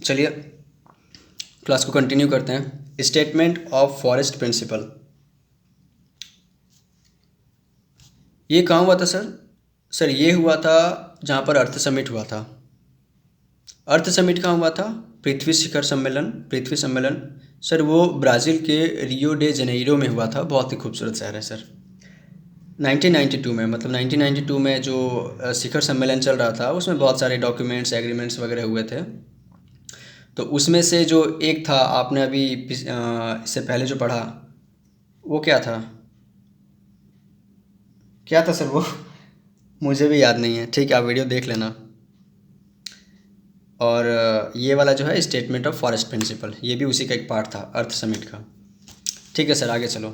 चलिए क्लास को कंटिन्यू करते हैं। स्टेटमेंट ऑफ फॉरेस्ट प्रिंसिपल, ये कहाँ हुआ था सर? सर ये हुआ था जहाँ पर अर्थ समिट हुआ था। अर्थ समिट कहाँ हुआ था? पृथ्वी शिखर सम्मेलन, पृथ्वी सम्मेलन सर वो ब्राज़ील के रियो डे जनेरो में हुआ था। बहुत ही खूबसूरत शहर है सर। 1992 में, मतलब 1992 में जो शिखर सम्मेलन चल रहा था उसमें बहुत सारे डॉक्यूमेंट्स एग्रीमेंट्स वगैरह हुए थे। तो उसमें से जो एक था, आपने अभी इससे पहले जो पढ़ा वो क्या था? क्या था सर वो? मुझे भी याद नहीं है। ठीक है, आप वीडियो देख लेना। और ये वाला जो है स्टेटमेंट ऑफ फॉरेस्ट प्रिंसिपल, ये भी उसी का एक पार्ट था अर्थ समिट का। ठीक है सर, आगे चलो।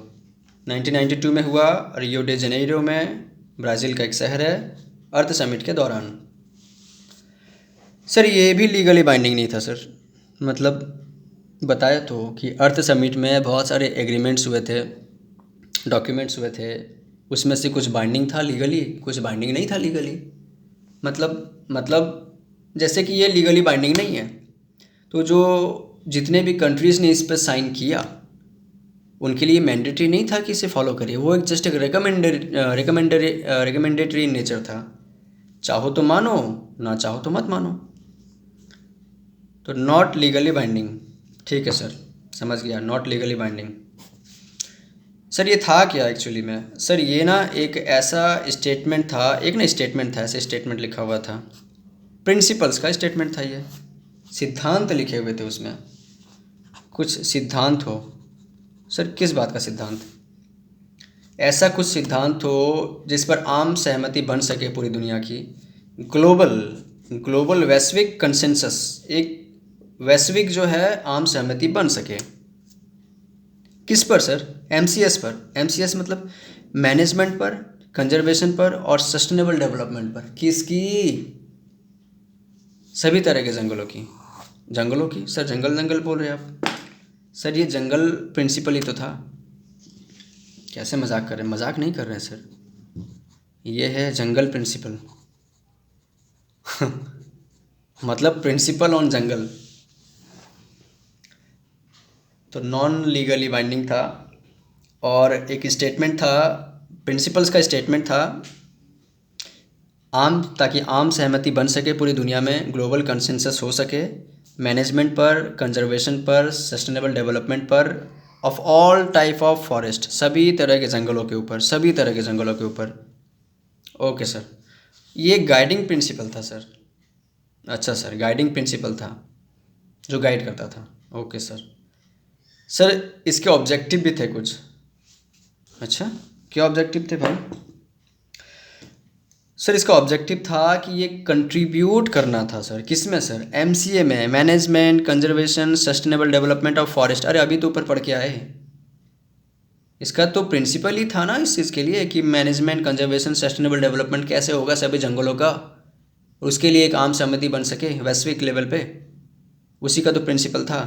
1992 में हुआ, रियो डे जनेरो में, ब्राज़ील का एक शहर है, अर्थ समिट के दौरान। सर ये भी लीगली बाइंडिंग नहीं था सर। मतलब बताया तो कि अर्थ समिट में बहुत सारे एग्रीमेंट्स हुए थे, डॉक्यूमेंट्स हुए थे, उसमें से कुछ बाइंडिंग था लीगली, कुछ बाइंडिंग नहीं था लीगली। मतलब जैसे कि ये लीगली बाइंडिंग नहीं है, तो जो जितने भी कंट्रीज़ ने इस पर साइन किया उनके लिए मैंडेटरी नहीं था कि इसे फॉलो करिए। वो एक जस्ट एक रिकमेंडेटरी नेचर था। चाहो तो मानो, ना चाहो तो मत मानो। तो नॉट लीगली बाइंडिंग। ठीक है सर, समझ गया, नॉट लीगली बाइंडिंग। सर ये था क्या एक्चुअली में? सर ये ना एक ऐसा स्टेटमेंट था, एक ना स्टेटमेंट था, ऐसे स्टेटमेंट लिखा हुआ था, प्रिंसिपल्स का स्टेटमेंट था। ये सिद्धांत लिखे हुए थे उसमें, कुछ सिद्धांत हो। सर किस बात का सिद्धांत? ऐसा कुछ सिद्धांत हो जिस पर आम सहमति बन सके पूरी दुनिया की, ग्लोबल वैश्विक कंसेंसस, एक वैश्विक जो है आम सहमति बन सके। किस पर सर? एमसीएस पर। एमसीएस मतलब मैनेजमेंट पर, कंजर्वेशन पर और सस्टेनेबल डेवलपमेंट पर। किसकी? सभी तरह के जंगलों की सर। जंगल बोल रहे हैं आप सर? ये जंगल प्रिंसिपल ही तो था। कैसे मजाक कर रहे हैं? मजाक नहीं कर रहे हैं सर, ये है जंगल प्रिंसिपल। मतलब प्रिंसिपल ऑन जंगल। तो नॉन लीगली बाइंडिंग था और एक स्टेटमेंट था, प्रिंसिपल्स का स्टेटमेंट था, ताकि आम सहमति बन सके पूरी दुनिया में, ग्लोबल कंसेंसस हो सके मैनेजमेंट पर, कंजर्वेशन पर, सस्टेनेबल डेवलपमेंट पर, of all type of forest, सभी तरह के जंगलों के ऊपर, सभी तरह के जंगलों के ऊपर। ओके सर, ये गाइडिंग प्रिंसिपल था सर। अच्छा सर, गाइडिंग प्रिंसिपल था जो गाइड करता था। Okay sir. सर इसके ऑब्जेक्टिव भी थे कुछ। अच्छा, क्या ऑब्जेक्टिव थे भाई? सर इसका ऑब्जेक्टिव था कि ये कंट्रीब्यूट करना था सर। किस में सर? एमसीए में, management, conservation, sustainable development of forest. अरे अभी तो ऊपर पढ़ के आए। इसका तो प्रिंसिपल ही था ना इस चीज़ के लिए कि मैनेजमेंट, कंजर्वेशन, सस्टेनेबल डेवलपमेंट कैसे होगा सभी जंगलों का, उसके लिए एक आम सहमति बन सके वैश्विक लेवल पे। उसी का तो प्रिंसिपल था।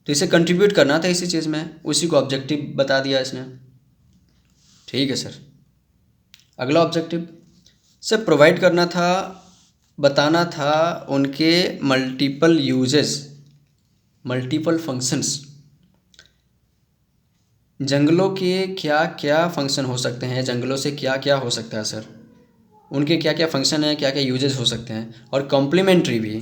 तो इसे कंट्रीब्यूट करना था इसी चीज़ में, उसी को ऑब्जेक्टिव बता दिया इसने। ठीक है सर। अगला ऑब्जेक्टिव सर प्रोवाइड करना था, बताना था उनके मल्टीपल यूजेस, मल्टीपल फंक्शंस। जंगलों के क्या क्या फंक्शन हो सकते हैं, जंगलों से क्या क्या हो सकता है सर, उनके क्या क्या फंक्शन है, क्या क्या यूजेस हो सकते हैं। और कॉम्प्लीमेंट्री भी,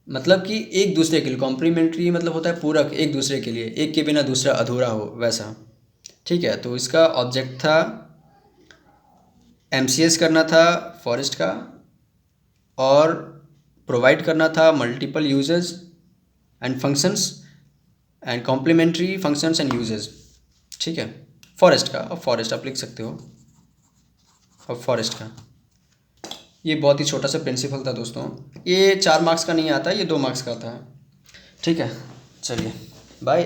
मतलब कि एक दूसरे के लिए। कॉम्प्लीमेंट्री मतलब होता है पूरक, एक दूसरे के लिए, एक के बिना दूसरा अधूरा हो, वैसा। ठीक है, तो इसका ऑब्जेक्ट था एमसीएस करना था फॉरेस्ट का, और प्रोवाइड करना था multiple uses and functions and complementary functions and uses. ठीक है, फॉरेस्ट का। अब फॉरेस्ट आप लिख सकते हो। अब फॉरेस्ट का ये बहुत ही छोटा सा प्रिंसिपल था दोस्तों। ये 4 मार्क्स का नहीं आता, ये 2 मार्क्स का आता है। ठीक है, चलिए बाय।